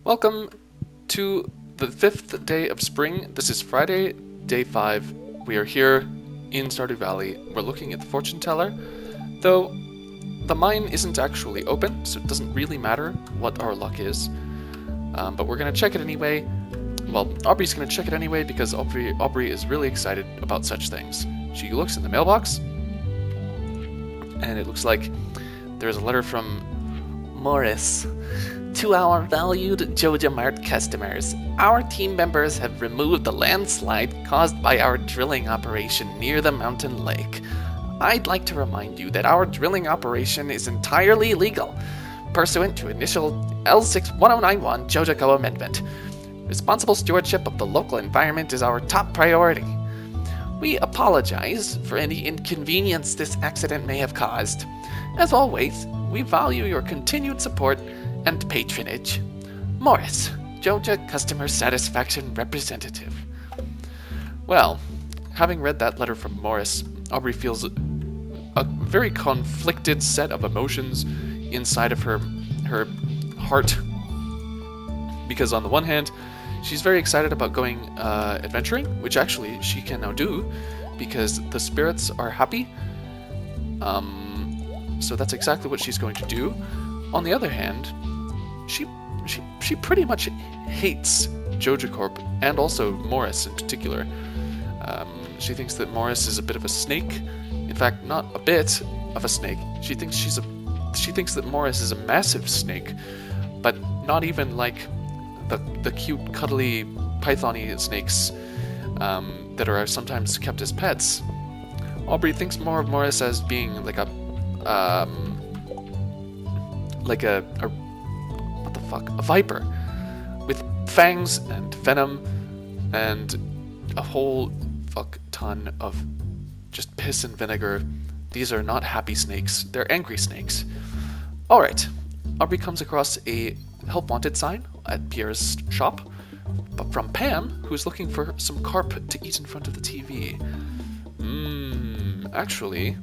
Welcome to the 5th day of spring. This is Friday, day 5. We are here in Stardew Valley. We're looking at the fortune teller, though the mine isn't actually open, so it doesn't really matter what our luck is. But we're going to check it anyway. Well, Aubrey's going to check it anyway because Aubrey is really excited about such things. She looks in the mailbox, and it looks like there's a letter from Morris. To our valued Joja Mart customers, our team members have removed the landslide caused by our drilling operation near the mountain lake. I'd like to remind you that our drilling operation is entirely legal, pursuant to initial L61091 Joja Amendment. Responsible stewardship of the local environment is our top priority. We apologize for any inconvenience this accident may have caused. As always, we value your continued support and patronage. Morris, Joja Customer Satisfaction Representative. Well, having read that letter from Morris, Aubrey feels a very conflicted set of emotions inside of her heart. Because on the one hand, she's very excited about going adventuring, which actually she can now do because the spirits are happy. So that's exactly what she's going to do. On the other hand, she pretty much hates Joja Corp and also Morris in particular. She thinks that Morris is a bit of a snake. In fact, not a bit of a snake. She thinks that Morris is a massive snake, but not even like the cute, cuddly, python-y snakes that are sometimes kept as pets. Aubrey thinks more of Morris as being like a viper with fangs and venom and a whole fuck ton of just piss and vinegar. These are not happy snakes, they're angry snakes. Alright, Aubrey comes across a help wanted sign at Pierre's shop, but from Pam, who's looking for some carp to eat in front of the TV. Actually,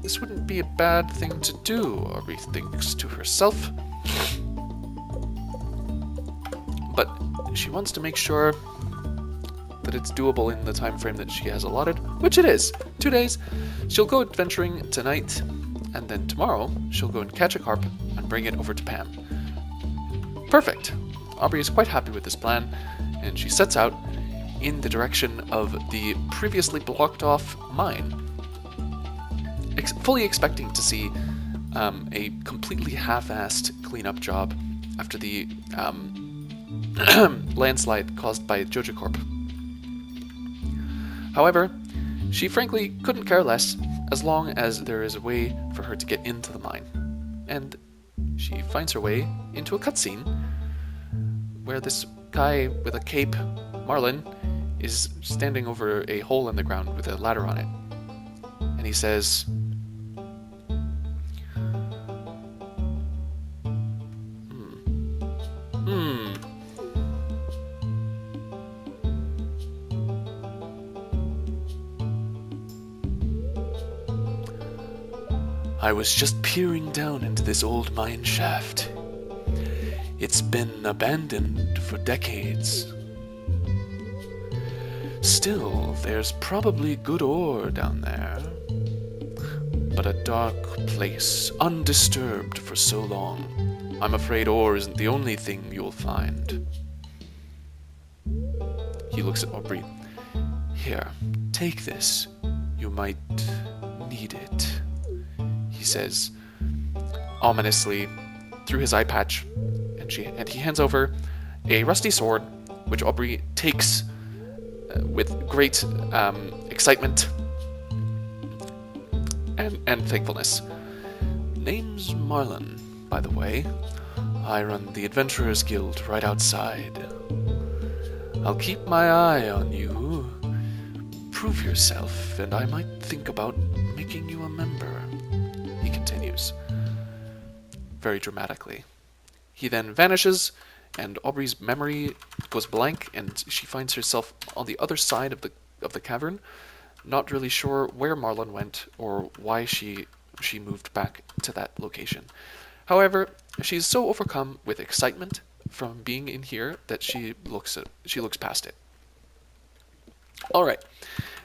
this wouldn't be a bad thing to do, Aubrey thinks to herself. But she wants to make sure that it's doable in the time frame that she has allotted, which it is. 2 days. She'll go adventuring tonight, and then tomorrow she'll go and catch a carp and bring it over to Pam. Perfect. Aubrey is quite happy with this plan, and she sets out in the direction of the previously blocked off mine, fully expecting to see a completely half-assed cleanup job after the landslide caused by Joja Corp. However, she frankly couldn't care less as long as there is a way for her to get into the mine. And she finds her way into a cutscene where this guy with a cape, Marlin, is standing over a hole in the ground with a ladder on it. And he says, I was just peering down into this old mine shaft. It's been abandoned for decades. Still, there's probably good ore down there. But a dark place, undisturbed for so long. I'm afraid ore isn't the only thing you'll find. He looks at Aubrey. Here, take this. You might need it. He says ominously through his eye patch, and he hands over a rusty sword, which Aubrey takes with great excitement and thankfulness. Name's Marlin, by the way. I run the Adventurers Guild right outside. I'll keep my eye on you. Prove yourself, and I might think about making you a member. He continues, very dramatically. He then vanishes, and Aubrey's memory goes blank, and she finds herself on the other side of the cavern, not really sure where Marlin went or why she moved back to that location. However, she's so overcome with excitement from being in here that she looks past it. All right,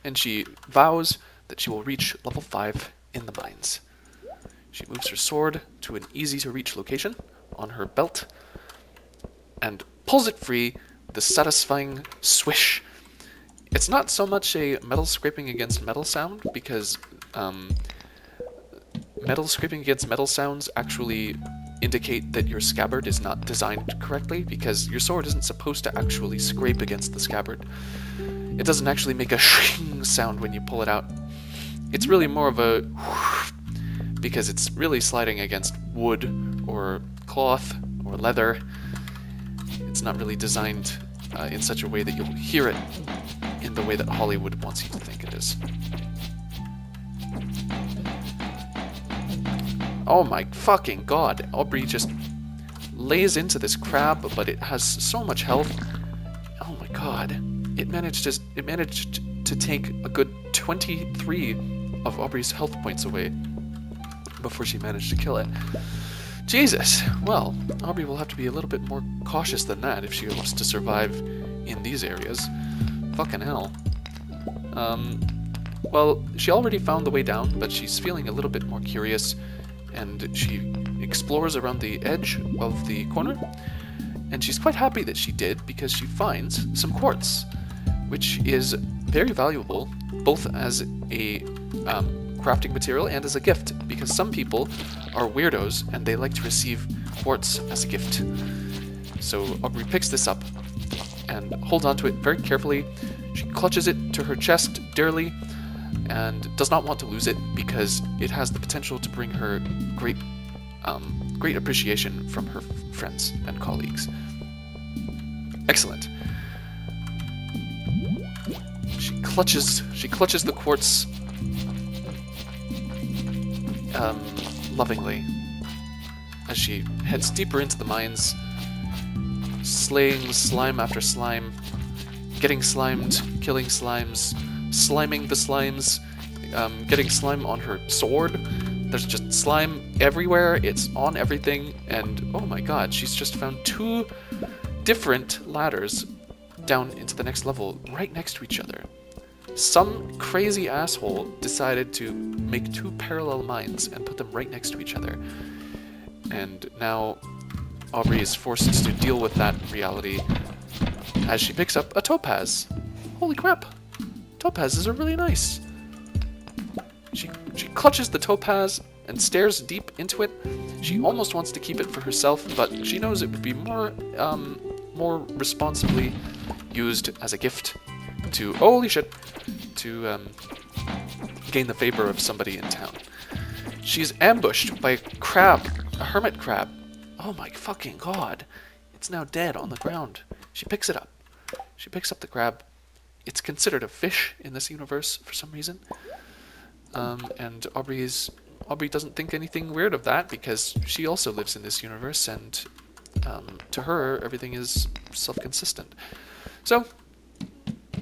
and she vows that she will reach level 5 in the mines. She moves her sword to an easy-to-reach location on her belt and pulls it free with a satisfying swish. It's not so much a metal scraping against metal sound, because metal scraping against metal sounds actually indicate that your scabbard is not designed correctly, because your sword isn't supposed to actually scrape against the scabbard. It doesn't actually make a shing sound when you pull it out. It's really more of a because it's really sliding against wood or cloth or leather. It's not really designed in such a way that you'll hear it in the way that Hollywood wants you to think it is. Oh my fucking god, Aubrey just lays into this crab, but it has so much health. Oh my god. It managed to take a good 23 of Aubrey's health points away before she managed to kill it. Jesus. Well, Aubrey will have to be a little bit more cautious than that if she wants to survive in these areas. Fucking hell. Well, she already found the way down, but she's feeling a little bit more curious, and she explores around the edge of the corner, and she's quite happy that she did, because she finds some quartz, which is very valuable, both as a crafting material and as a gift, because some people are weirdos and they like to receive quartz as a gift. So Aubrey picks this up and holds onto it very carefully. She clutches it to her chest dearly and does not want to lose it, because it has the potential to bring her great appreciation from her friends and colleagues. Excellent. She clutches the quartz lovingly as she heads deeper into the mines, slaying slime after slime, getting slimed, killing slimes, sliming the slimes, getting slime on her sword. There's just slime everywhere, it's on everything, and oh my god, she's just found 2 different ladders down into the next level right next to each other. Some crazy asshole decided to make 2 parallel mines and put them right next to each other. And now Aubrey is forced to deal with that reality as she picks up a topaz. Holy crap! Topazes are really nice. She clutches the topaz and stares deep into it. She almost wants to keep it for herself, but she knows it would be more responsibly used as a gift to, holy shit, to gain the favor of somebody in town. She's ambushed by a hermit crab. Oh my fucking god. It's now dead on the ground. She picks it up. She picks up the crab. It's considered a fish in this universe for some reason. And Aubrey doesn't think anything weird of that, because she also lives in this universe, and to her, everything is self-consistent. So,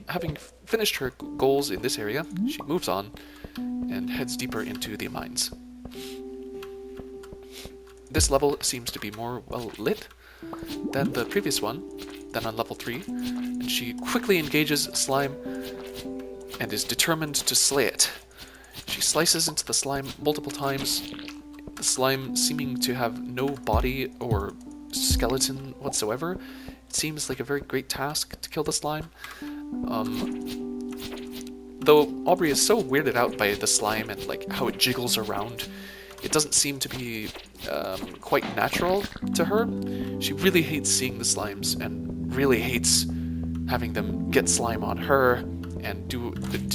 having finished her goals in this area, she moves on and heads deeper into the mines. This level seems to be more well lit than the previous one, than on level 3, and she quickly engages slime and is determined to slay it. She slices into the slime multiple times, the slime seeming to have no body or skeleton whatsoever. It seems like a very great task to kill the slime. Though Aubrey is so weirded out by the slime and like how it jiggles around, it doesn't seem to be quite natural to her. She really hates seeing the slimes and really hates having them get slime on her and do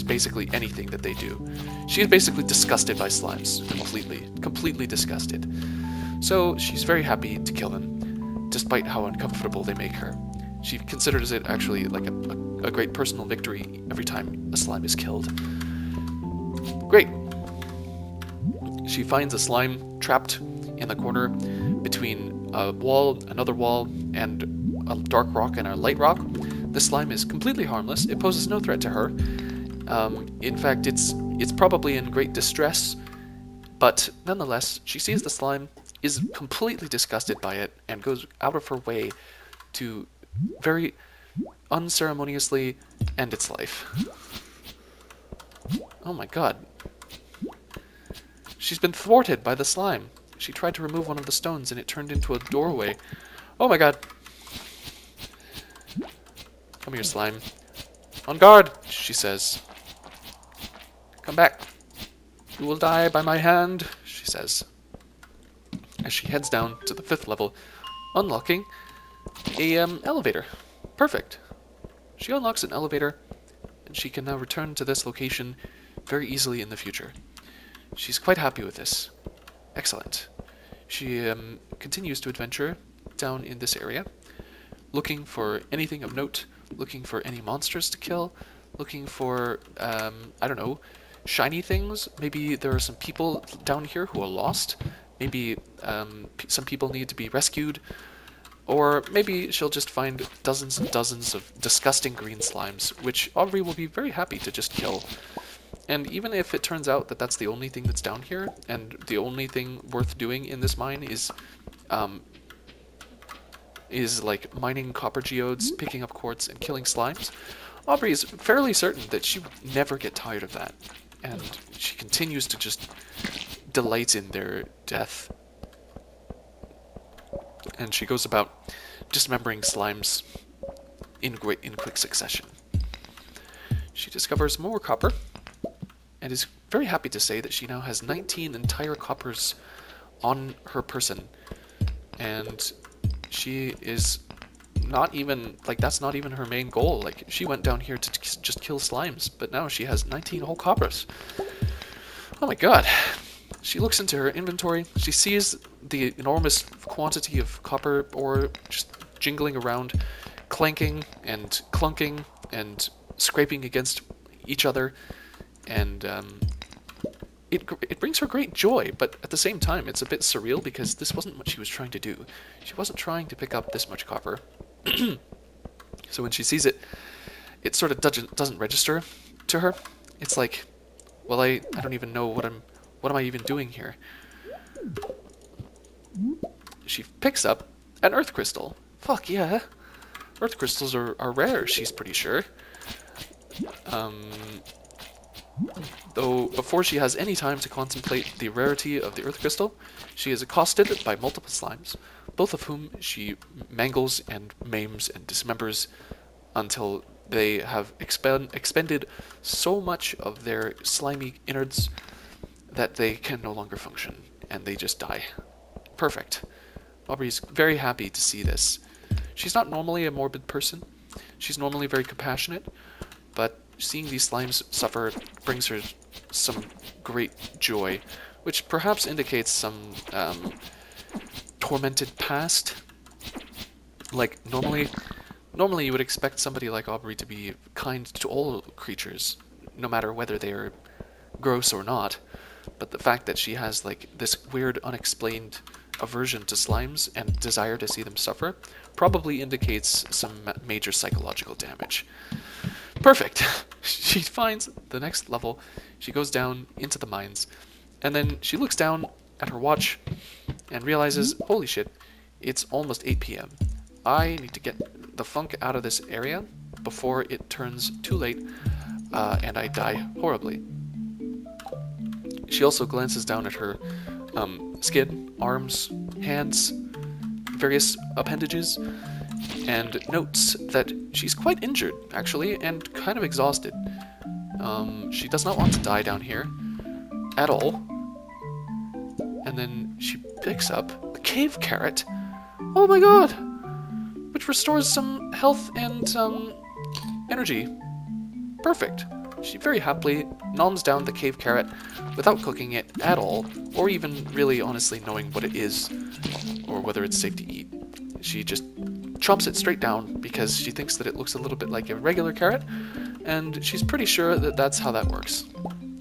basically anything that they do. She is basically disgusted by slimes, completely disgusted. So she's very happy to kill them, despite how uncomfortable they make her. She considers it actually like a great personal victory every time a slime is killed. Great. She finds a slime trapped in the corner between a wall, another wall, and a dark rock and a light rock. The slime is completely harmless. It poses no threat to her. In fact, it's probably in great distress, but nonetheless, she sees the slime, is completely disgusted by it, and goes out of her way to very unceremoniously end its life. Oh my god. She's been thwarted by the slime. She tried to remove one of the stones and it turned into a doorway. Oh my god. Come here, slime. On guard, she says. Come back. You will die by my hand, she says. As she heads down to the 5th level, unlocking a elevator. Perfect. She unlocks an elevator, and she can now return to this location very easily in the future. She's quite happy with this. Excellent. She continues to adventure down in this area, looking for anything of note, looking for any monsters to kill, looking for, I don't know, shiny things. Maybe there are some people down here who are lost. Maybe some people need to be rescued. Or maybe she'll just find dozens and dozens of disgusting green slimes, which Aubrey will be very happy to just kill. And even if it turns out that that's the only thing that's down here, and the only thing worth doing in this mine is like mining copper geodes, picking up quartz, and killing slimes, Aubrey is fairly certain that she would never get tired of that. And she continues to just delight in their death. And she goes about dismembering slimes in quick succession. She discovers more copper, and is very happy to say that she now has 19 entire coppers on her person. And she is not even, like, that's not even her main goal. Like, she went down here to just kill slimes, but now she has 19 whole coppers. Oh my god. She looks into her inventory. She sees the enormous quantity of copper ore just jingling around, clanking and clunking and scraping against each other. And it brings her great joy, but at the same time, it's a bit surreal because this wasn't what she was trying to do. She wasn't trying to pick up this much copper. So when she sees it, it sort of doesn't register to her. It's like, well, I don't even know what am I even doing here? She picks up an earth crystal. Fuck yeah. Earth crystals are rare, she's pretty sure. Though before she has any time to contemplate the rarity of the earth crystal, she is accosted by multiple slimes, both of whom she mangles and maims and dismembers until they have expended so much of their slimy innards that they can no longer function, and they just die. Perfect. Aubrey's very happy to see this. She's not normally a morbid person. She's normally very compassionate, but seeing these slimes suffer brings her some great joy, which perhaps indicates some tormented past. Like, normally you would expect somebody like Aubrey to be kind to all creatures, no matter whether they are gross or not. But the fact that she has, like, this weird, unexplained aversion to slimes and desire to see them suffer probably indicates some major psychological damage. Perfect! She finds the next level, she goes down into the mines, and then she looks down at her watch and realizes, holy shit, it's almost 8 p.m. I need to get the funk out of this area before it turns too late and I die horribly. She also glances down at her skin, arms, hands, various appendages, and notes that she's quite injured, actually, and kind of exhausted. She does not want to die down here at all. And then she picks up a cave carrot. Oh my god! Which restores some health and energy. Perfect. She very happily noms down the cave carrot without cooking it at all, or even really honestly knowing what it is, or whether it's safe to eat. She just chomps it straight down because she thinks that it looks a little bit like a regular carrot, and she's pretty sure that that's how that works.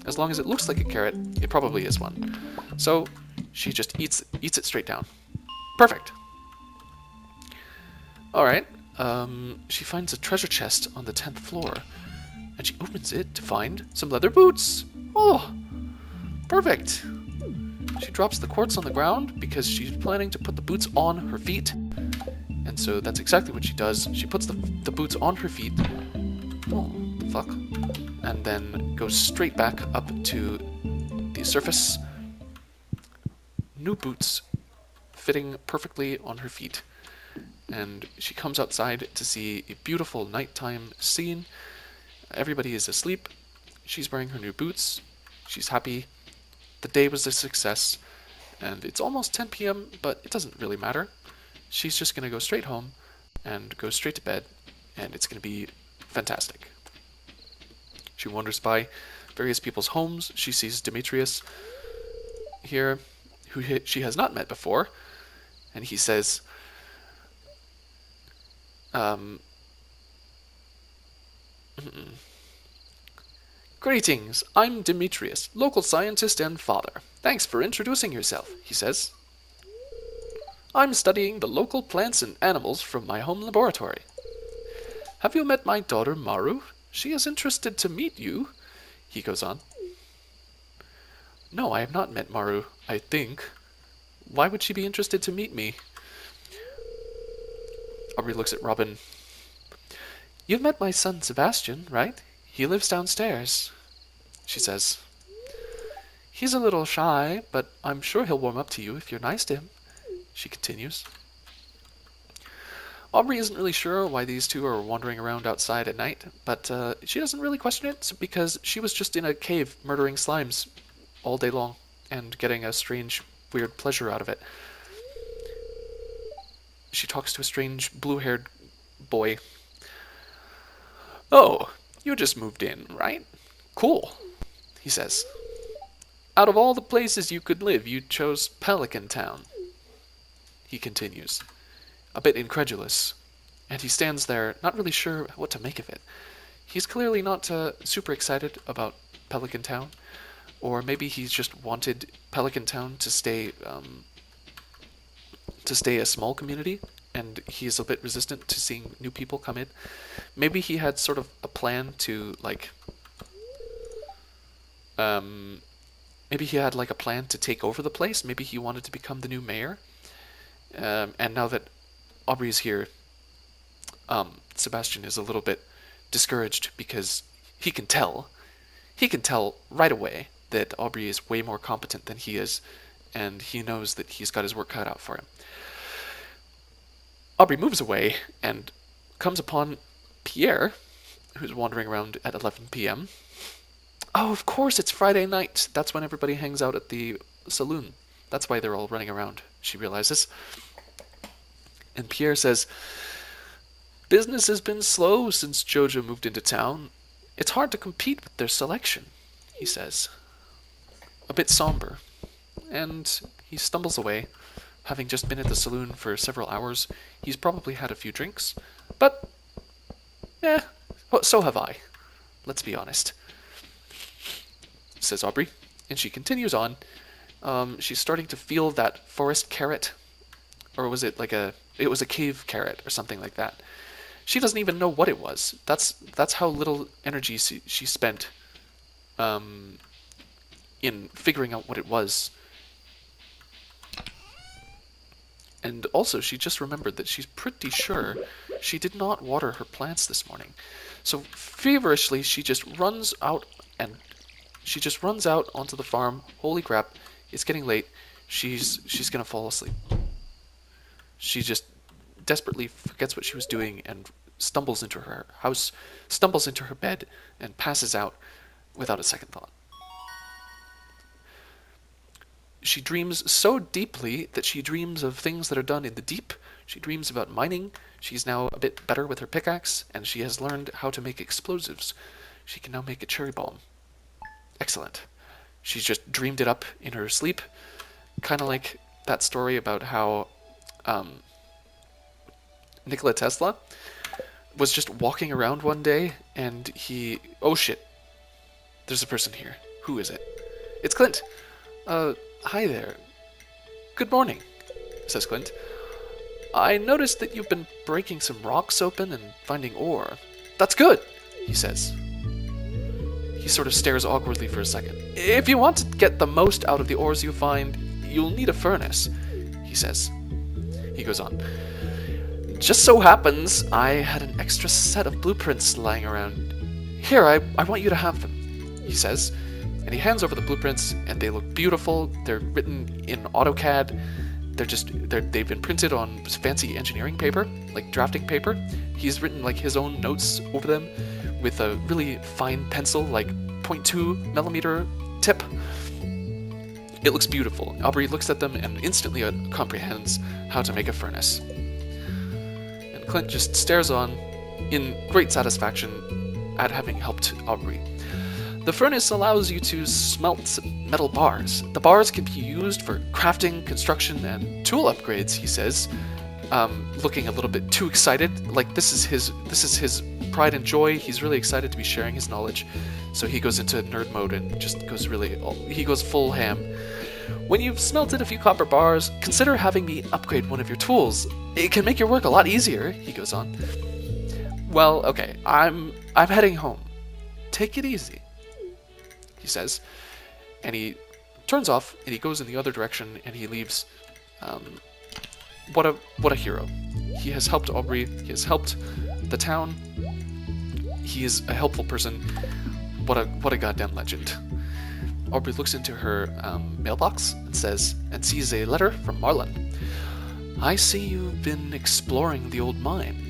As long as it looks like a carrot, it probably is one. So she just eats it straight down. Perfect. Alright, she finds a treasure chest on the 10th floor, and she opens it to find some leather boots. Oh, perfect. She drops the quartz on the ground because she's planning to put the boots on her feet, and So that's exactly what she does. She puts the boots on her feet. Oh, fuck. And then goes straight back up to the surface. New boots fitting perfectly on her feet. And she comes outside to see a beautiful nighttime scene. Everybody is asleep. She's wearing her new boots. She's happy. The day was a success. And it's almost 10 p.m., but it doesn't really matter. She's just going to go straight home and go straight to bed, and it's going to be fantastic. She wanders by various people's homes. She sees Demetrius here, who she has not met before, and he says, "Greetings, I'm Demetrius, local scientist and father. Thanks for introducing yourself," he says. "I'm studying the local plants and animals from my home laboratory. Have you met my daughter Maru? She is interested to meet you," he goes on. "No, I have not met Maru, I think. Why would she be interested to meet me?" Aubrey looks at Robin. "You've met my son Sebastian, right? He lives downstairs," she says. "He's a little shy, but I'm sure he'll warm up to you if you're nice to him," she continues. Aubrey isn't really sure why these two are wandering around outside at night, but she doesn't really question it because she was just in a cave murdering slimes all day long and getting a strange, weird pleasure out of it. She talks to a strange, blue-haired boy. "Oh, you just moved in, right? Cool," he says. "Out of all the places you could live, you chose Pelican Town," he continues, a bit incredulous, and he stands there not really sure what to make of it. He's clearly not super excited about Pelican Town, or maybe he's just wanted Pelican Town to stay a small community, and he's a bit resistant to seeing new people come in. Maybe he had sort of a plan to maybe he had a plan to take over the place. Maybe he wanted to become the new mayor. And now that Aubrey's here, Sebastian is a little bit discouraged because he can tell right away that Aubrey is way more competent than he is, and he knows that he's got his work cut out for him. Aubrey moves away and comes upon Pierre, who's wandering around at 11 p.m. Oh, of course, it's Friday night. That's when everybody hangs out at the saloon. That's why they're all running around, she realizes. And Pierre says, "Business has been slow since Jojo moved into town. It's hard to compete with their selection," he says, a bit somber. And he stumbles away. Having just been at the saloon for several hours, he's probably had a few drinks. But, well, so have I. Let's be honest, says Aubrey. And she continues on. She's starting to feel that forest carrot. Or was it it was a cave carrot or something like that. She doesn't even know what it was. That's how little energy she spent in figuring out what it was. And also, she just remembered that she's pretty sure she did not water her plants this morning. So feverishly, she just runs out onto the farm. Holy crap, it's getting late. She's gonna fall asleep. She just desperately forgets what she was doing and stumbles into her house, stumbles into her bed, and passes out without a second thought. She dreams so deeply that she dreams of things that are done in the deep. She dreams about mining. She's now a bit better with her pickaxe, and she has learned how to make explosives. She can now make a cherry bomb. Excellent. She's just dreamed it up in her sleep. Kind of like that story about how Nikola Tesla was just walking around one day, and oh shit, there's a person here. Who is it? It's Clint. Hi there. Good morning, says Clint. I noticed that you've been breaking some rocks open and finding ore. That's good, he says. He sort of stares awkwardly for a second. If you want to get the most out of the ores you find, you'll need a furnace, he says. He goes on. Just so happens I had an extra set of blueprints lying around. Here, I want you to have them, he says. And he hands over the blueprints, and they look beautiful. They're written in AutoCAD. They've been printed on fancy engineering paper, like drafting paper. He's written like his own notes over them with a really fine pencil, like 0.2 millimeter tip. It looks beautiful. Aubrey looks at them and instantly comprehends how to make a furnace. And Clint just stares on in great satisfaction at having helped Aubrey. The furnace allows you to smelt metal bars. The bars can be used for crafting, construction, and tool upgrades, he says, looking a little bit too excited. Like this is his pride and joy. He's really excited to be sharing his knowledge. So he goes into nerd mode and just he goes full ham. When you've smelted a few copper bars, consider having me upgrade one of your tools. It can make your work a lot easier, he goes on. Well, okay, I'm heading home. Take it easy, he says. And he turns off and he goes in the other direction and he leaves. What a hero. He has helped Aubrey, he has helped the town. He is a helpful person. What a goddamn legend. Aubrey looks into her mailbox and sees a letter from Marlon. I see you've been exploring the old mine.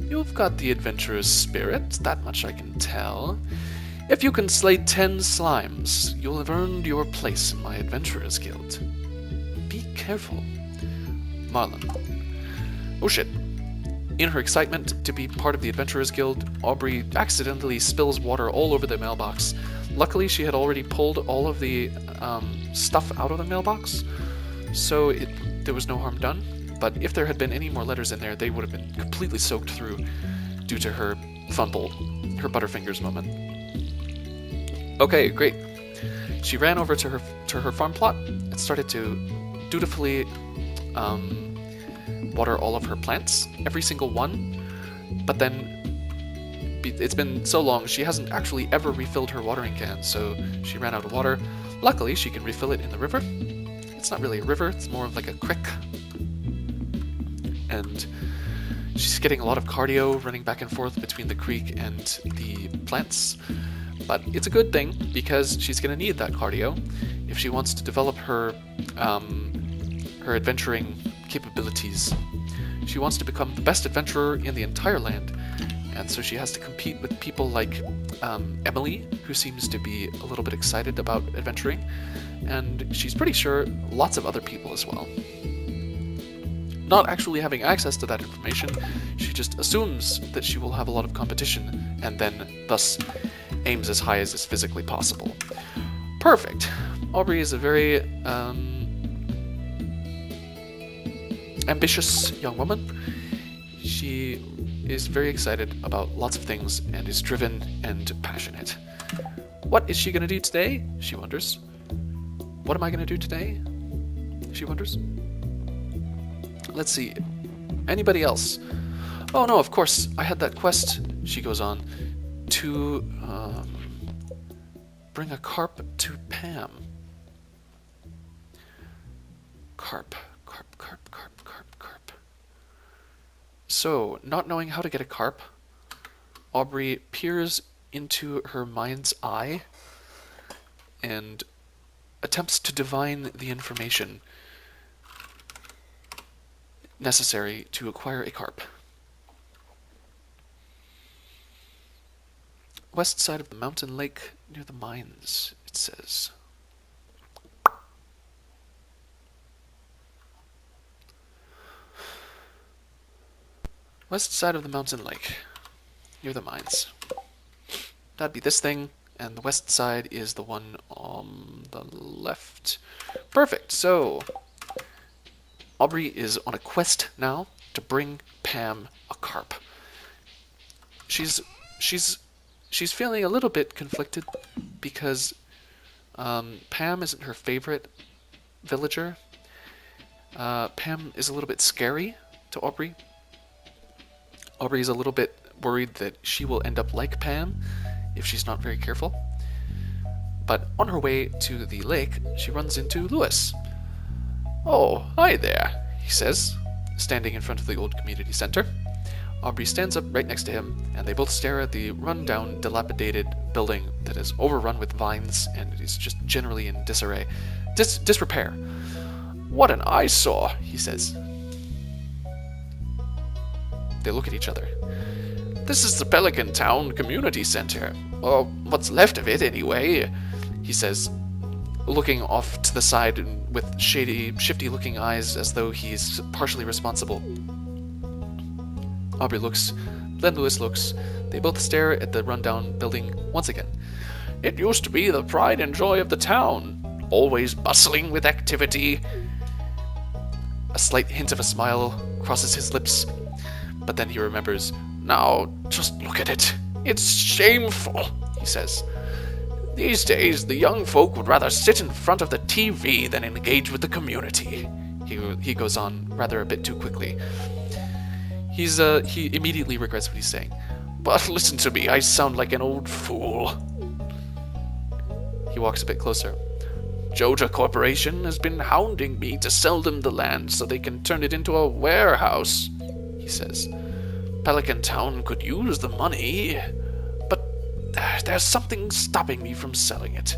You've got the adventurer's spirit, that much I can tell. If you can slay 10 slimes, you'll have earned your place in my adventurer's guild. Be careful. Marlon. Oh shit. In her excitement to be part of the Adventurers Guild, Aubrey accidentally spills water all over the mailbox. Luckily, she had already pulled all of the stuff out of the mailbox, so there was no harm done. But if there had been any more letters in there, they would have been completely soaked through due to her fumble, her Butterfingers moment. Okay, great. She ran over to her farm plot and started to dutifully water all of her plants, every single one, but then it's been so long she hasn't actually ever refilled her watering can, so she ran out of water. Luckily, she can refill it in the river. It's not really a river, it's more of like a creek. And she's getting a lot of cardio running back and forth between the creek and the plants. But it's a good thing because she's going to need that cardio if she wants to develop her adventuring capabilities. She wants to become the best adventurer in the entire land, and so she has to compete with people like Emily, who seems to be a little bit excited about adventuring, and she's pretty sure lots of other people as well. Not actually having access to that information, she just assumes that she will have a lot of competition, and then thus aims as high as is physically possible. Perfect. Aubrey is a very ambitious young woman. She is very excited about lots of things and is driven and passionate. What is she going to do today? She wonders. What am I going to do today? She wonders. Let's see. Anybody else? Oh no, of course, I had that quest, she goes on, to bring a carp to Pam. Carp. So, not knowing how to get a carp, Aubrey peers into her mind's eye and attempts to divine the information necessary to acquire a carp. West side of the mountain lake near the mines, it says. West side of the mountain lake, near the mines. That'd be this thing, and the west side is the one on the left. Perfect, so Aubrey is on a quest now to bring Pam a carp. She's feeling a little bit conflicted because Pam isn't her favorite villager. Pam is a little bit scary to Aubrey. Aubrey's a little bit worried that she will end up like Pam if she's not very careful. But on her way to the lake, she runs into Lewis. Oh, hi there, he says. standing in front of the old community center. Aubrey stands up right next to him, and they both stare at the run-down, dilapidated building that is overrun with vines and is just generally in disarray. Disrepair. "What an eyesore," he says. They look at each other. "This is the Pelican Town Community Center. Or what's left of it, anyway," he says, looking off to the side with shifty-looking eyes as though he's partially responsible. Aubrey looks, then Lewis looks. They both stare at the rundown building once again. "It used to be the pride and joy of the town, always bustling with activity." A slight hint of a smile crosses his lips, but then he remembers. "Now, just look at it. It's shameful," he says. "These days, the young folk would rather sit in front of the TV than engage with the community." He goes on rather a bit too quickly. He immediately regrets what he's saying. "But listen to me, I sound like an old fool." He walks a bit closer. "Joja Corporation has been hounding me to sell them the land so they can turn it into a warehouse," he says. "Pelican Town could use the money, but there's something stopping me from selling it.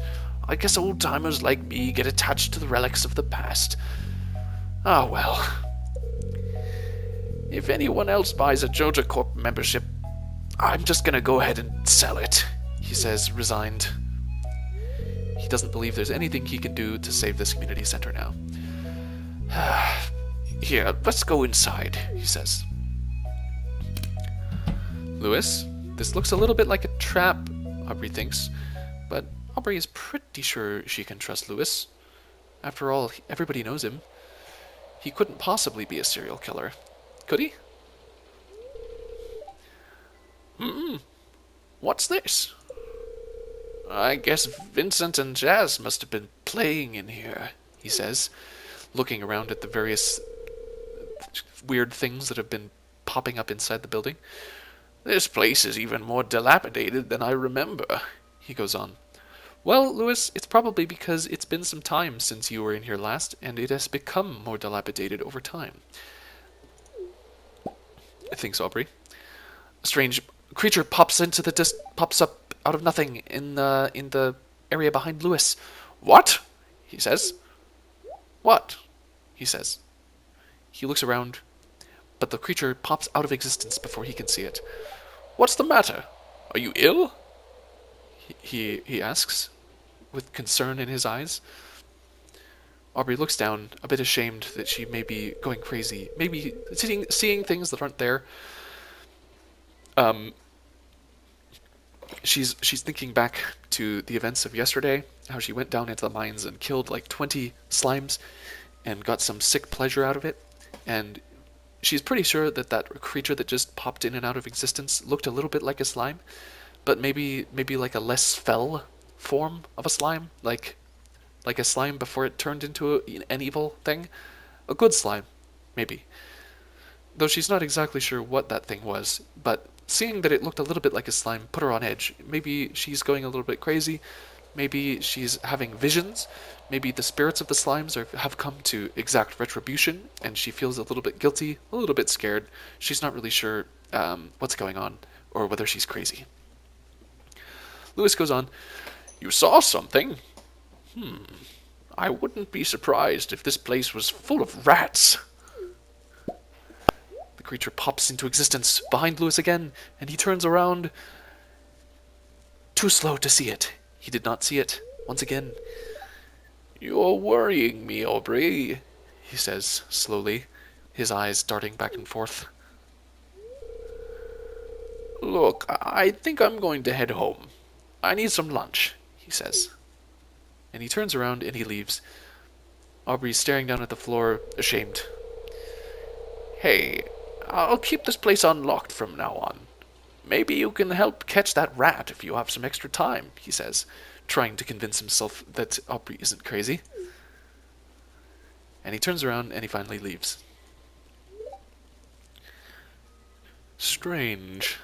I guess old-timers like me get attached to the relics of the past. Ah, well. If anyone else buys a Joja Corp membership, I'm just gonna go ahead and sell it," he says, resigned. He doesn't believe there's anything he can do to save this community center now. "Here, let's go inside," he says. Lewis, this looks a little bit like a trap, Aubrey thinks, but Aubrey is pretty sure she can trust Lewis. After all, everybody knows him. He couldn't possibly be a serial killer, could he? What's this?" "I guess Vincent and Jazz must have been playing in here," he says, looking around at the various weird things that have been popping up inside the building. "This place is even more dilapidated than I remember," he goes on. "Well, Lewis, it's probably because it's been some time since you were in here last, and it has become more dilapidated over time," thinks Aubrey. A strange creature pops up out of nothing in the area behind Lewis. "What?" he says. "What?" he says. He looks around, but the creature pops out of existence before he can see it. "What's the matter? Are you ill?" He asks, with concern in his eyes. Aubrey looks down, a bit ashamed that she may be going crazy, maybe seeing things that aren't there. She's thinking back to the events of yesterday, how she went down into the mines and killed like 20 slimes and got some sick pleasure out of it. And she's pretty sure that that creature that just popped in and out of existence looked a little bit like a slime, but maybe like a less fell form of a slime, like a slime before it turned into an evil thing. A good slime, maybe. Though she's not exactly sure what that thing was, but seeing that it looked a little bit like a slime put her on edge. Maybe she's going a little bit crazy. Maybe she's having visions. Maybe the spirits of the slimes have come to exact retribution, and she feels a little bit guilty, a little bit scared. She's not really sure what's going on, or whether she's crazy. Lewis goes on, "You saw something? I wouldn't be surprised if this place was full of rats." The creature pops into existence behind Lewis again, and he turns around. Too slow to see it. He did not see it once again. "You're worrying me, Aubrey," he says slowly, his eyes darting back and forth. "Look, I think I'm going to head home. I need some lunch," he says. And he turns around and he leaves. Aubrey's staring down at the floor, ashamed. "Hey, I'll keep this place unlocked from now on. Maybe you can help catch that rat if you have some extra time," he says, trying to convince himself that Aubrey isn't crazy. And he turns around and he finally leaves. Strange.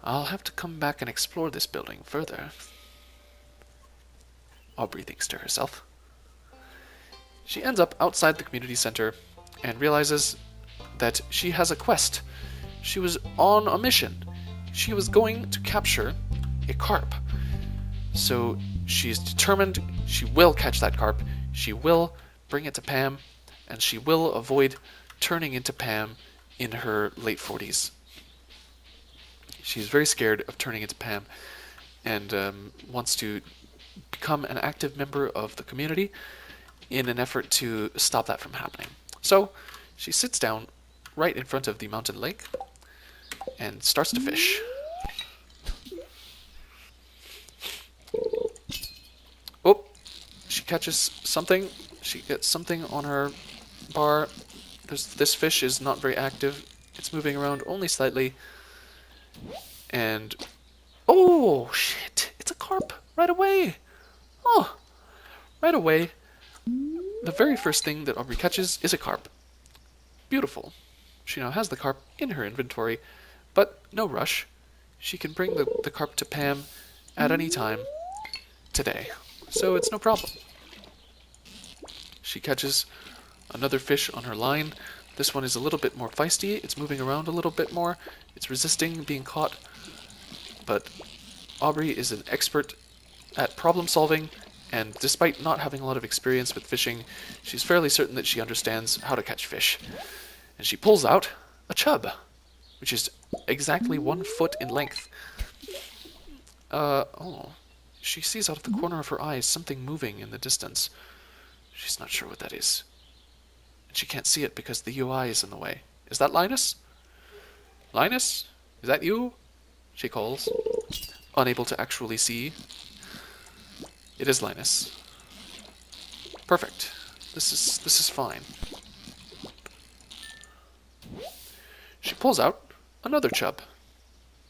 I'll have to come back and explore this building further, Aubrey thinks to herself. She ends up outside the community center, and realizes that she has a quest. She was on a mission. She was going to capture a carp. So she's determined she will catch that carp, she will bring it to Pam, and she will avoid turning into Pam in her late 40s. She's very scared of turning into Pam and wants to become an active member of the community in an effort to stop that from happening. So she sits down right in front of the mountain lake and starts to fish. Oh, she catches something. She gets something on her bar. This fish is not very active. It's moving around only slightly. And oh shit! It's a carp right away. Oh, right away. The very first thing that Aubrey catches is a carp. Beautiful. She now has the carp in her inventory, but no rush. She can bring the carp to Pam at any time today, so it's no problem. She catches another fish on her line. This one is a little bit more feisty. It's moving around a little bit more. It's resisting being caught, but Aubrey is an expert at problem solving, and despite not having a lot of experience with fishing, she's fairly certain that she understands how to catch fish. And she pulls out a chub, which is exactly 1 foot in length. She sees out of the corner of her eyes something moving in the distance. She's not sure what that is. And she can't see it because the UI is in the way. Is that Linus? Linus? Is that you? She calls, unable to actually see. It is Linus. Perfect. This is fine. She pulls out another chub.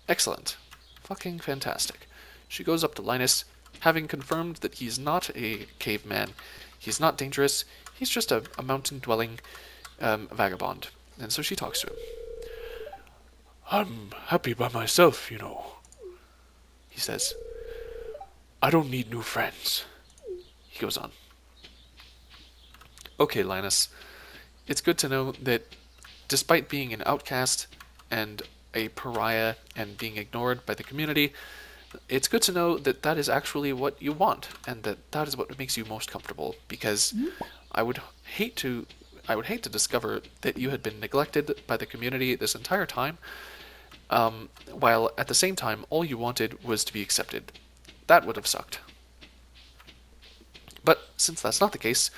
Excellent. Fucking fantastic. She goes up to Linus, having confirmed that he's not a caveman. He's not dangerous. He's just a mountain-dwelling vagabond. And so she talks to him. I'm happy by myself, you know, He says. I don't need new friends. He goes on. Okay, Linus. It's good to know that despite being an outcast and a pariah and being ignored by the community, it's good to know that that is actually what you want and that that is what makes you most comfortable, because I would hate to discover that you had been neglected by the community this entire time, while at the same time all you wanted was to be accepted. That would have sucked. But since that's not the case,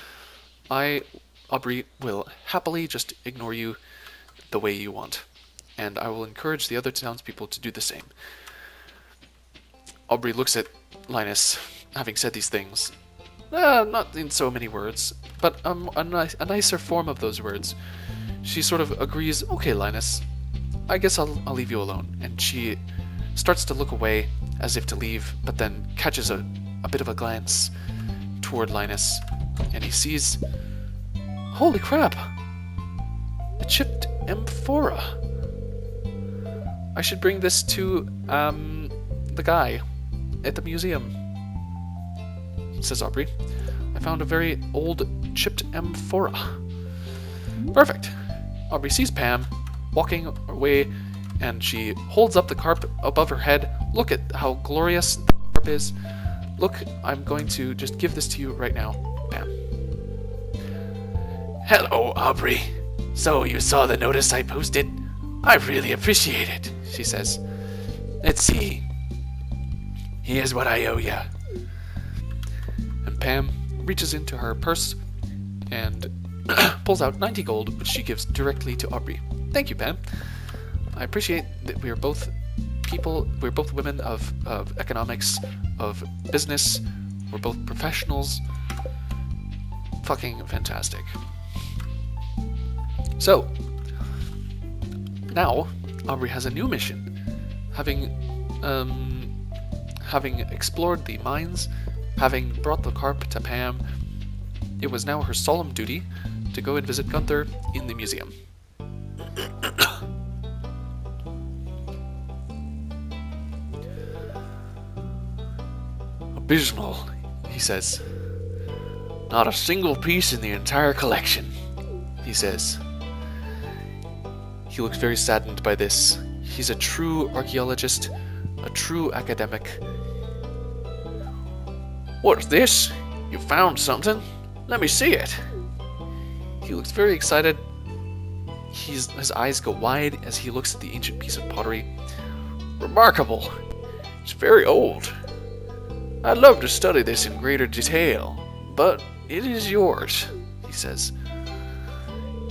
Aubrey, will happily just ignore you the way you want, and I will encourage the other townspeople to do the same. Aubrey looks at Linus, having said these things. Not in so many words, but a nicer form of those words. She sort of agrees, okay, Linus, I guess I'll leave you alone. And she starts to look away as if to leave, but then catches a bit of a glance toward Linus, and he sees, holy crap, a chipped amphora. I should bring this to the guy at the museum, says Aubrey. I found a very old chipped amphora. Perfect. Aubrey sees Pam walking away, and she holds up the carp above her head. Look at how glorious the carp is. Look, I'm going to just give this to you right now, Pam. Hello, Aubrey. So you saw the notice I posted? I really appreciate it, she says. Let's see. Here's what I owe ya. And Pam reaches into her purse and pulls out 90 gold, which she gives directly to Aubrey. Thank you, Pam. I appreciate that we are both people, we're both women of economics, of business, we're both professionals. Fucking fantastic. So, now Aubrey has a new mission. Having explored the mines, having brought the carp to Pam, it was now her solemn duty to go and visit Gunther in the museum. Abysmal, he says. Not a single piece in the entire collection, he says. He looks very saddened by this. He's a true archaeologist, a true academic. What's this? You found something? Let me see it. He looks very excited. His eyes go wide as he looks at the ancient piece of pottery. Remarkable. It's very old. I'd love to study this in greater detail, but it is yours, he says,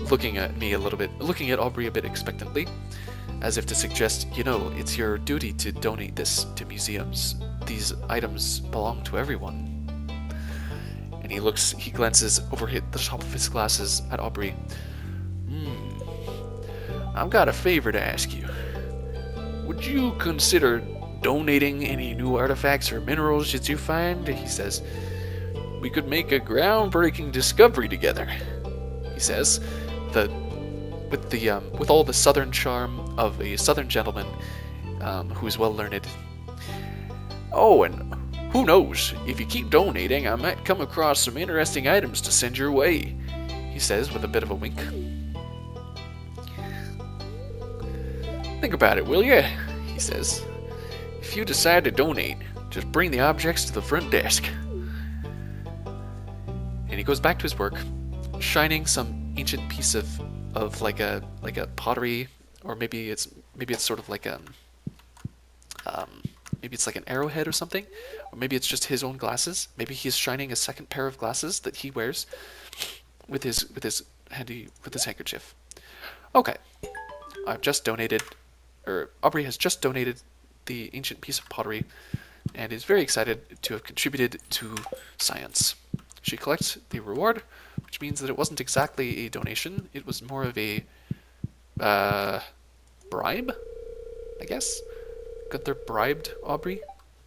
looking at me a little bit, looking at Aubrey a bit expectantly, as if to suggest, it's your duty to donate this to museums. These items belong to everyone. And he glances over the top of his glasses at Aubrey. I've got a favor to ask you. Would you consider donating any new artifacts or minerals that you find? He says. We could make a groundbreaking discovery together, he says, with all the southern charm of a southern gentleman who is well learned. Oh, and who knows, if you keep donating, I might come across some interesting items to send your way, he says with a bit of a wink. Think about it, will you? He says. If you decide to donate, just bring the objects to the front desk. And he goes back to his work, shining some ancient piece of like a pottery, or maybe it's sort of like maybe it's like an arrowhead or something, or maybe it's just his own glasses. Maybe he's shining a second pair of glasses that he wears with his handkerchief. Okay, Aubrey has just donated the ancient piece of pottery, and is very excited to have contributed to science. She collects the reward, which means that it wasn't exactly a donation. It was more of a bribe, I guess. Gunther bribed Aubrey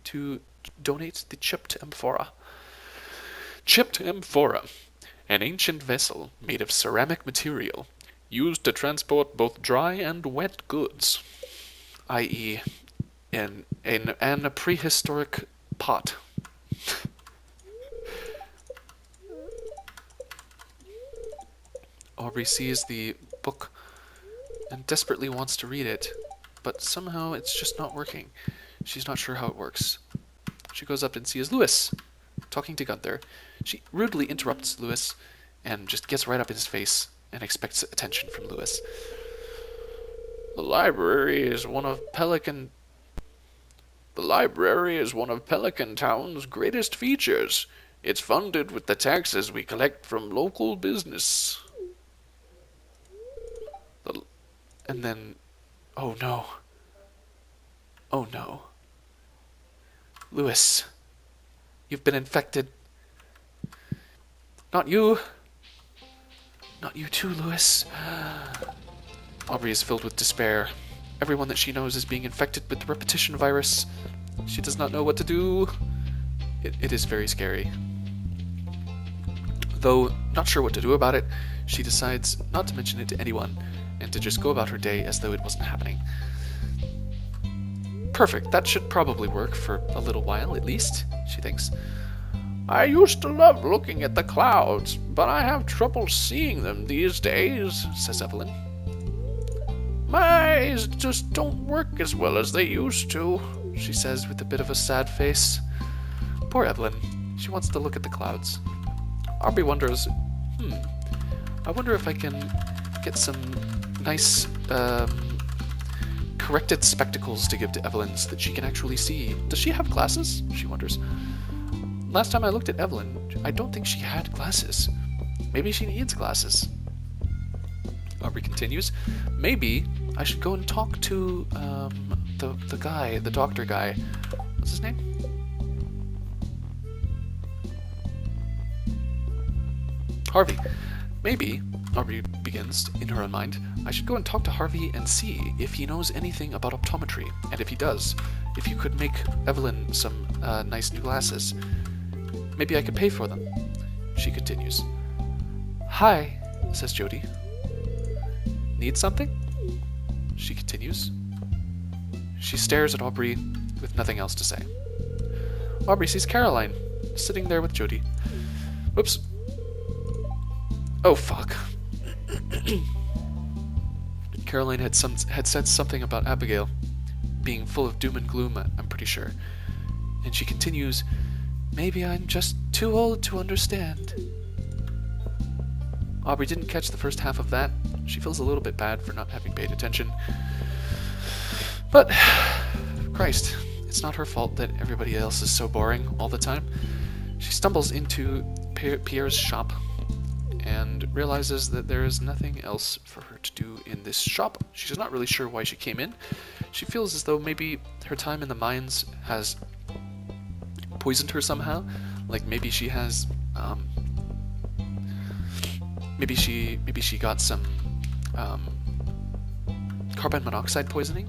to donate the chipped amphora. Chipped amphora, an ancient vessel made of ceramic material, used to transport both dry and wet goods, i.e., a prehistoric pot. Aubrey sees the book and desperately wants to read it, but somehow it's just not working. She's not sure how it works. She goes up and sees Lewis talking to Gunther. She rudely interrupts Lewis and just gets right up in his face and expects attention from Lewis. The library is one of Pelican Town's greatest features. It's funded with the taxes we collect from local business. And then, oh no. Lewis, you've been infected. Not you. Not you too, Lewis. Aubrey is filled with despair. Everyone that she knows is being infected with the repetition virus. She does not know what to do. It is very scary. Though not sure what to do about it, she decides not to mention it to anyone and to just go about her day as though it wasn't happening. Perfect, that should probably work for a little while at least, she thinks. I used to love looking at the clouds, but I have trouble seeing them these days, says Evelyn. My eyes just don't work as well as they used to, she says with a bit of a sad face. Poor Evelyn. She wants to look at the clouds. Aubrey wonders, I wonder if I can get some nice, corrected spectacles to give to Evelyn so that she can actually see. Does she have glasses? She wonders. Last time I looked at Evelyn, I don't think she had glasses. Maybe she needs glasses. Aubrey continues. Maybe I should go and talk to the doctor guy. What's his name? Harvey. Maybe, Aubrey begins in her own mind, I should go and talk to Harvey and see if he knows anything about optometry, and if he does, if you could make Evelyn some nice new glasses. Maybe I could pay for them. She continues. Hi, says Jody. Need something? She continues. She stares at Aubrey with nothing else to say. Aubrey sees Caroline sitting there with Jody. Whoops. Oh, fuck. Caroline had said something about Abigail being full of doom and gloom, I'm pretty sure. And she continues, "Maybe I'm just too old to understand." Aubrey didn't catch the first half of that. She feels a little bit bad for not having paid attention. But, Christ, it's not her fault that everybody else is so boring all the time. She stumbles into Pierre's shop and realizes that there is nothing else for her to do in this shop. She's not really sure why she came in. She feels as though maybe her time in the mines has poisoned her somehow. Like maybe she has, maybe she got some carbon monoxide poisoning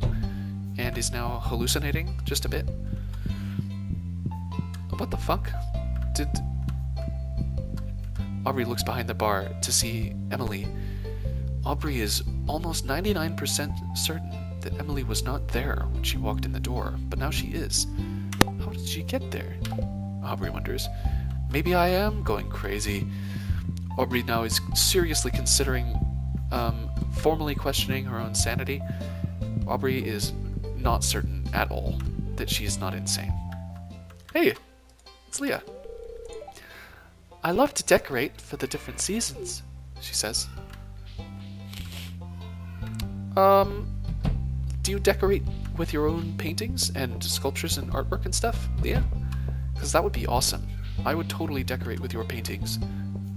and is now hallucinating just a bit. What the fuck? Aubrey looks behind the bar to see Emily. Aubrey is almost 99% certain that Emily was not there when she walked in the door, but now she is. How did she get there? Aubrey wonders. Maybe I am going crazy. Aubrey now is seriously considering formally questioning her own sanity. Aubrey is not certain at all that she is not insane. Hey, it's Leah. I love to decorate for the different seasons, she says. Do you decorate with your own paintings and sculptures and artwork and stuff, Leah? Because that would be awesome. I would totally decorate with your paintings.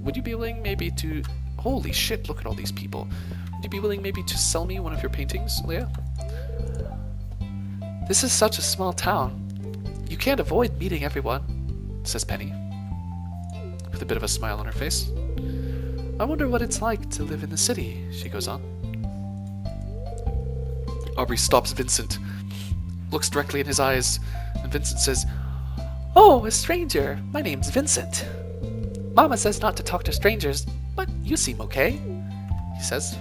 Would you be willing maybe to... Holy shit, look at all these people. Would you be willing maybe to sell me one of your paintings, Leah? This is such a small town. You can't avoid meeting everyone, says Penny, with a bit of a smile on her face. I wonder what it's like to live in the city, she goes on. Aubrey stops Vincent, looks directly in his eyes, and Vincent says, "Oh, a stranger. My name's Vincent. Mama says not to talk to strangers, but you seem okay," he says.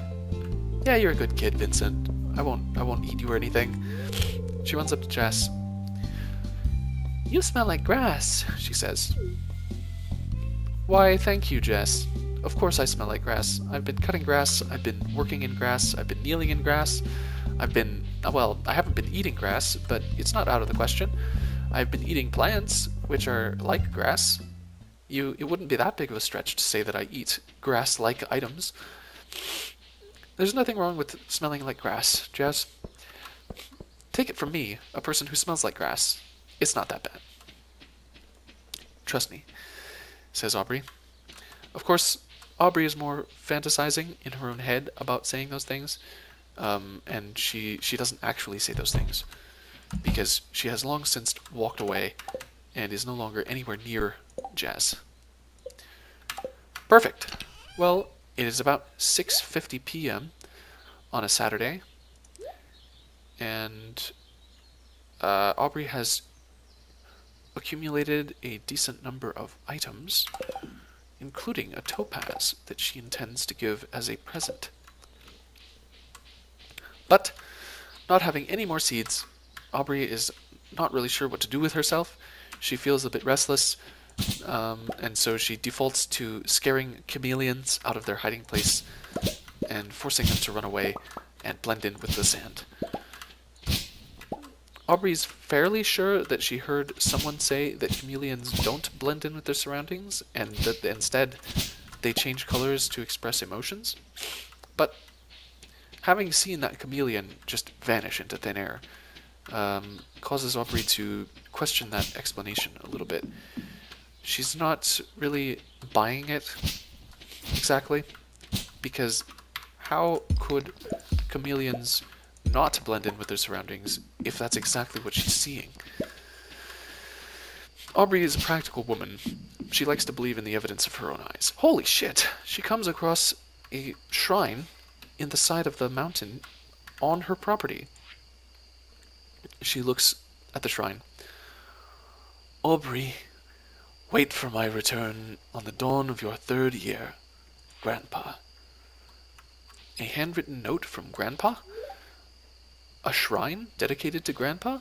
"Yeah, you're a good kid, Vincent. I won't eat you or anything." She runs up to Jess. "You smell like grass," she says. "Why, thank you, Jess. Of course I smell like grass. I've been cutting grass, I've been working in grass, I've been kneeling in grass, I haven't been eating grass, but it's not out of the question. I've been eating plants, which are like grass. It wouldn't be that big of a stretch to say that I eat grass-like items. There's nothing wrong with smelling like grass, Jess. Take it from me, a person who smells like grass. It's not that bad. Trust me," says Aubrey. Of course, Aubrey is more fantasizing in her own head about saying those things, and she doesn't actually say those things, because she has long since walked away and is no longer anywhere near Jazz. Perfect. Well, it is about 6:50 p.m. on a Saturday, and Aubrey has accumulated a decent number of items, including a topaz that she intends to give as a present. But, not having any more seeds, Aubrey is not really sure what to do with herself. She feels a bit restless, and so she defaults to scaring chameleons out of their hiding place and forcing them to run away and blend in with the sand. Aubrey's fairly sure that she heard someone say that chameleons don't blend in with their surroundings, and that instead they change colors to express emotions. But having seen that chameleon just vanish into thin air causes Aubrey to question that explanation a little bit. She's not really buying it exactly, because how could chameleons not blend in with their surroundings if that's exactly what she's seeing? Aubrey is a practical woman. She likes to believe in the evidence of her own eyes. Holy shit! She comes across a shrine in the side of the mountain on her property. She looks at the shrine. Aubrey, wait for my return on the dawn of your 3rd year, Grandpa. A handwritten note from Grandpa? A shrine dedicated to Grandpa?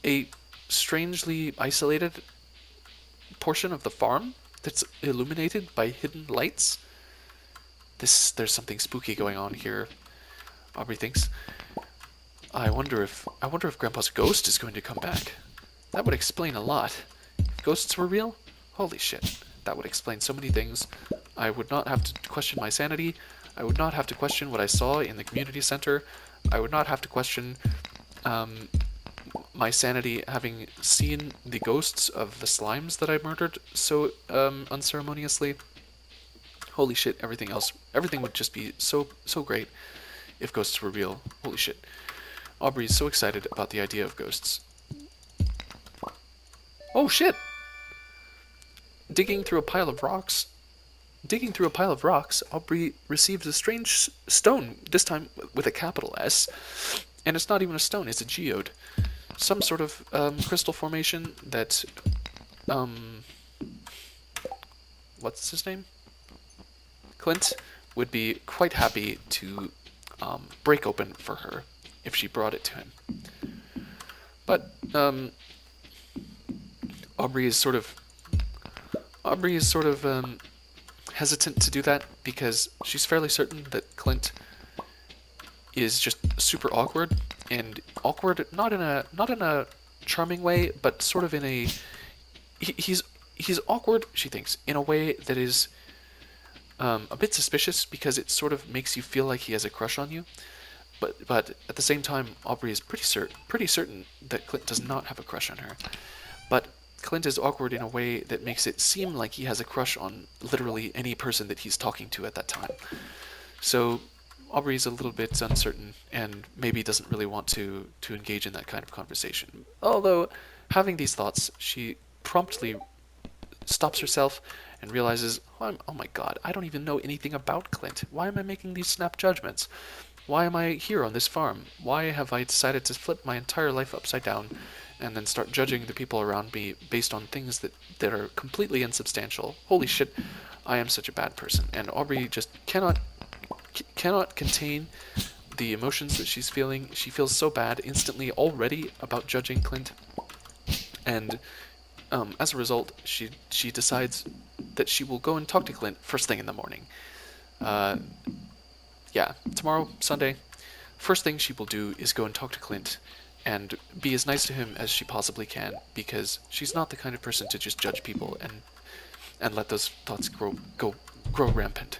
A strangely isolated portion of the farm that's illuminated by hidden lights? There's something spooky going on here. Aubrey thinks. I wonder if Grandpa's ghost is going to come back. That would explain a lot. If ghosts were real, holy shit, that would explain so many things. I would not have to question my sanity. I would not have to question what I saw in the community center. I would not have to question um, my sanity having seen the ghosts of the slimes that I murdered so unceremoniously. Holy shit, everything would just be so great if ghosts were real. Holy shit. Aubrey is so excited about the idea of ghosts. Oh shit! Digging through a pile of rocks. Digging through a pile of rocks, Aubrey receives a strange stone, this time with a capital S. And it's not even a stone, it's a geode. Some sort of crystal formation that. What's his name? Clint would be quite happy to break open for her if she brought it to him. But Aubrey is sort of hesitant to do that because she's fairly certain that Clint is just super awkward, and awkward not in a charming way, but sort of in a he's awkward, she thinks, in a way that is a bit suspicious because it sort of makes you feel like he has a crush on you. But at the same time, Aubrey is pretty certain that Clint does not have a crush on her. But Clint is awkward in a way that makes it seem like he has a crush on literally any person that he's talking to at that time. So Aubrey's a little bit uncertain and maybe doesn't really want to engage in that kind of conversation. Although, having these thoughts, she promptly stops herself and realizes, oh my god, I don't even know anything about Clint. Why am I making these snap judgments? Why am I here on this farm? Why have I decided to flip my entire life upside down and then start judging the people around me based on things that are completely insubstantial? Holy shit, I am such a bad person. And Aubrey just cannot contain the emotions that she's feeling. She feels so bad instantly already about judging Clint. And as a result, she decides that she will go and talk to Clint first thing in the morning. Yeah, tomorrow, Sunday, first thing she will do is go and talk to Clint and be as nice to him as she possibly can, because she's not the kind of person to just judge people and let those thoughts grow rampant.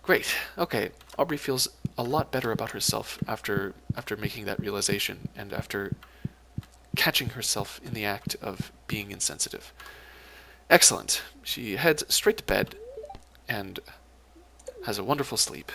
Great. Okay, Aubrey feels a lot better about herself after making that realization and after catching herself in the act of being insensitive. Excellent. She heads straight to bed and has a wonderful sleep.